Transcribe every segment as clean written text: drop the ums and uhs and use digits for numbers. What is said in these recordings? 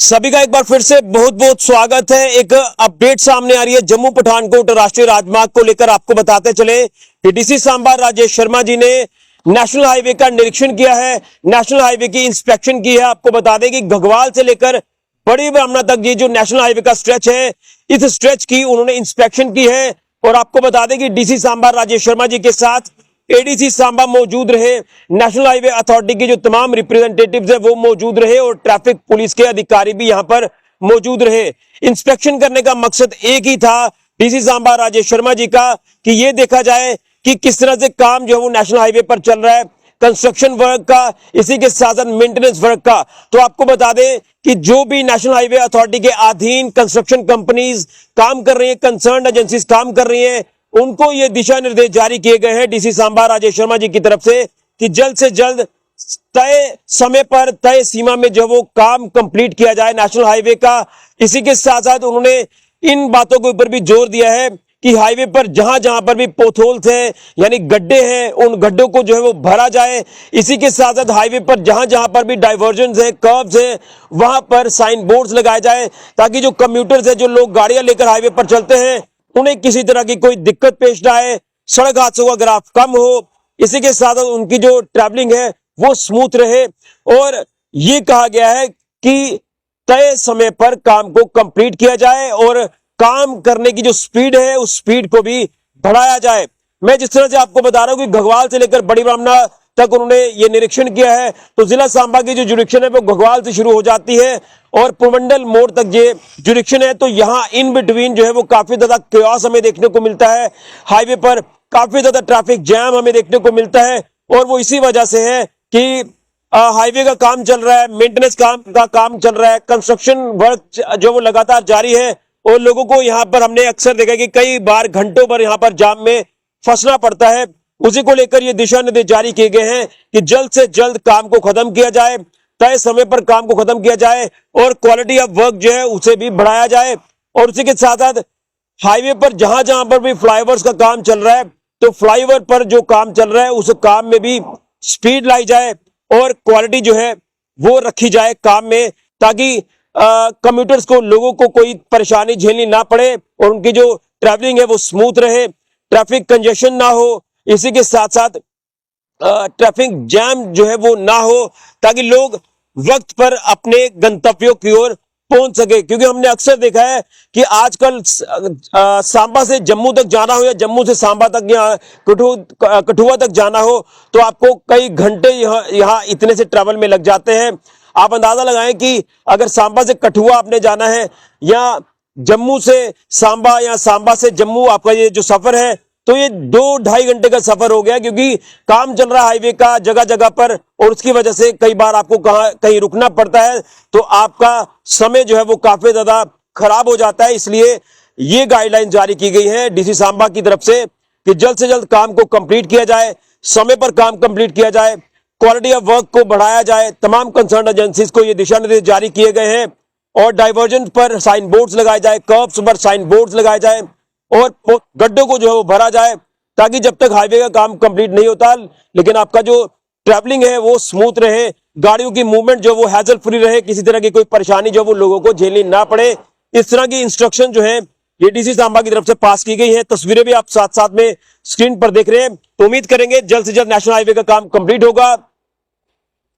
सभी का एक बार फिर से बहुत बहुत स्वागत है। एक अपडेट सामने आ रही है जम्मू पठानकोट राष्ट्रीय राजमार्ग को लेकर। आपको बताते चले कि डीसी सांबा राजेश शर्मा जी ने नेशनल हाईवे का निरीक्षण किया है, नेशनल हाईवे की इंस्पेक्शन की है। आपको बता दें कि घगवाल से लेकर बड़ी ब्राह्मणा तक ये जो नेशनल हाईवे का स्ट्रेच है, इस स्ट्रेच की उन्होंने इंस्पेक्शन की है। और आपको बता दें कि डीसी सांबा राजेश शर्मा जी के साथ एडीसी सांबा मौजूद रहे, नेशनल हाईवे अथॉरिटी के जो तमाम रिप्रेजेंटेटिव्स है वो मौजूद रहे और ट्रैफिक पुलिस के अधिकारी भी यहां पर मौजूद रहे। इंस्पेक्शन करने का मकसद एक ही था डीसी सांबा राजेश शर्मा जी का कि ये देखा जाए कि किस तरह से काम जो है वो नेशनल हाईवे पर चल रहा है, कंस्ट्रक्शन वर्क का, इसी के साथ साथ मेंटेनेंस वर्क का। तो आपको बता दें कि जो भी नेशनल हाईवे अथॉरिटी के अधीन कंस्ट्रक्शन कंपनीज काम कर रही है, कंसर्न एजेंसीज काम कर रही हैं, उनको ये दिशा निर्देश जारी किए गए हैं डीसी सांबा राजेश शर्मा जी की तरफ से कि जल्द से जल्द तय समय पर तय सीमा में जो वो काम कंप्लीट किया जाए नेशनल हाईवे का। इसी के साथ साथ उन्होंने इन बातों के ऊपर भी जोर दिया है कि हाईवे पर जहां जहां पर भी पोथोल्स हैं यानी गड्ढे हैं, उन गड्ढों को जो है वो भरा जाए। इसी के साथ साथ हाईवे पर जहां जहां पर भी डाइवर्जन है, कर्व्स हैं, वहां पर साइन बोर्ड्स लगाए जाए ताकि जो कम्यूटर्स है, जो लोग गाड़ियां लेकर हाईवे पर चलते हैं, उन्हें किसी तरह की कोई दिक्कत पेश ना आए, सड़क हादसों का ग्राफ कम हो। इसी के साथ उनकी जो ट्रैवलिंग है वो स्मूथ रहे। और ये कहा गया है कि तय समय पर काम को कंप्लीट किया जाए और काम करने की जो स्पीड है उस स्पीड को भी बढ़ाया जाए। मैं जिस तरह से आपको बता रहा हूं कि घगवाल से लेकर बड़ी ब्राह्मणा तक उन्होंने ये निरीक्षण किया है, तो जिला सांबा की जो जुरिक्शन है वो घगवाल से शुरू हो जाती है और पुरमंडल मोड़ तक ये जुरिक्शन है। तो यहां इन बिटवीन जो है वो काफी ज्यादा क्योस हमें देखने को मिलता है, हाईवे पर काफी ज्यादा ट्रैफिक जैम हमें देखने को मिलता है। और वो इसी वजह से है कि हाईवे का काम चल रहा है, मेंटेनेंस का काम चल रहा है, कंस्ट्रक्शन वर्क जो वो लगातार जारी है। और लोगों को यहाँ पर हमने अक्सर देखा कि कई बार घंटों पर यहाँ पर जाम में फंसना पड़ता है। उसी को लेकर ये दिशा निर्देश जारी किए गए हैं कि जल्द से जल्द काम को खत्म किया जाए, तय समय पर काम को खत्म किया जाए और क्वालिटी ऑफ वर्क जो है उसे भी बढ़ाया जाए। और उसी के साथ साथ हाईवे पर जहां जहां पर भी फ्लाईओवर्स का काम चल रहा है, तो फ्लाईओवर पर जो काम चल रहा है उस काम में भी स्पीड लाई जाए और क्वालिटी जो है वो रखी जाए काम में, ताकि कम्यूटर्स को, लोगों को कोई परेशानी झेलनी ना पड़े और उनकी जो ट्रैवलिंग है वो स्मूथ रहे, ट्रैफिक कंजेशन ना हो। इसी के साथ साथ ट्रैफिक जैम जो है वो ना हो, ताकि लोग वक्त पर अपने गंतव्यों की ओर पहुंच सके। क्योंकि हमने अक्सर देखा है कि आजकल सांबा से जम्मू तक जाना हो या जम्मू से सांबा तक या कठुआ तक जाना हो, तो आपको कई घंटे यहाँ इतने से ट्रैवल में लग जाते हैं। आप अंदाजा लगाएं कि अगर सांबा से कठुआ आपने जाना है या जम्मू से सांबा या सांबा से जम्मू, आपका ये जो सफर है तो ये 2-2.5 घंटे का सफर हो गया, क्योंकि काम चल रहा है हाईवे का जगह जगह पर और उसकी वजह से कई बार आपको कहीं रुकना पड़ता है, तो आपका समय जो है वो काफी ज्यादा खराब हो जाता है। इसलिए ये गाइडलाइन जारी की गई है डीसी सांबा की तरफ से कि जल्द से जल्द काम को कंप्लीट किया जाए, समय पर काम कंप्लीट किया जाए, क्वालिटी ऑफ वर्क को बढ़ाया जाए। तमाम कंसर्न एजेंसीज को ये दिशा निर्देश जारी किए गए हैं और डाइवर्जन पर साइन बोर्ड्स लगाए जाए, कर्ब्स पर साइन बोर्ड्स लगाए जाए और गड्ढों को जो है वो भरा जाए, ताकि जब तक हाईवे का काम कंप्लीट नहीं होता लेकिन आपका जो ट्रैवलिंग है वो स्मूथ रहे, गाड़ियों की मूवमेंट जो वो हैजल फ्री रहे, किसी तरह की कोई परेशानी जो वो लोगों को झेलनी ना पड़े। इस तरह की इंस्ट्रक्शन जो है ये डीसी सांबा की तरफ से पास की गई है। तस्वीरें भी आप साथ साथ में स्क्रीन पर देख रहे हैं। तो उम्मीद करेंगे जल्द से जल्द नेशनल हाईवे का काम कंप्लीट होगा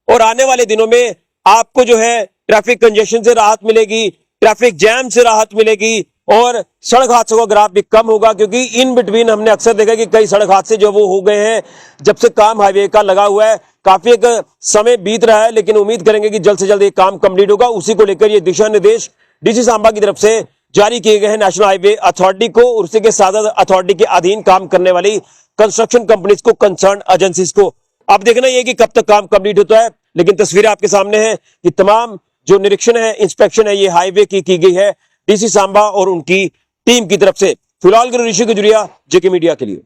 और आने वाले दिनों में आपको जो है ट्रैफिक कंजेशन से राहत मिलेगी, ट्रैफिक जैम से राहत मिलेगी और सड़क हादसों का ग्राफ भी कम होगा। क्योंकि इन बिटवीन हमने अक्सर देखा कि कई सड़क हादसे जो वो हो गए हैं जब से काम हाईवे का लगा हुआ है, काफी एक समय बीत रहा है, लेकिन उम्मीद करेंगे कि जल्द से जल्द ये काम कंप्लीट होगा। उसी को लेकर ये दिशा निर्देश डीसी सांबा की तरफ से जारी किए गए हैं नेशनल हाईवे अथॉरिटी को और उसी के साथ अथॉरिटी के अधीन काम करने वाली कंस्ट्रक्शन कंपनीज को, कंसर्न एजेंसीज को। अब देखना यह कि कब तक काम कंप्लीट होता है, लेकिन तस्वीरें आपके सामने है कि तमाम जो निरीक्षण है, इंस्पेक्शन है, ये हाईवे की गई है डीसी सांबा और उनकी टीम की तरफ से। फिलहाल ऋषि गुजरिया, जेके मीडिया के लिए।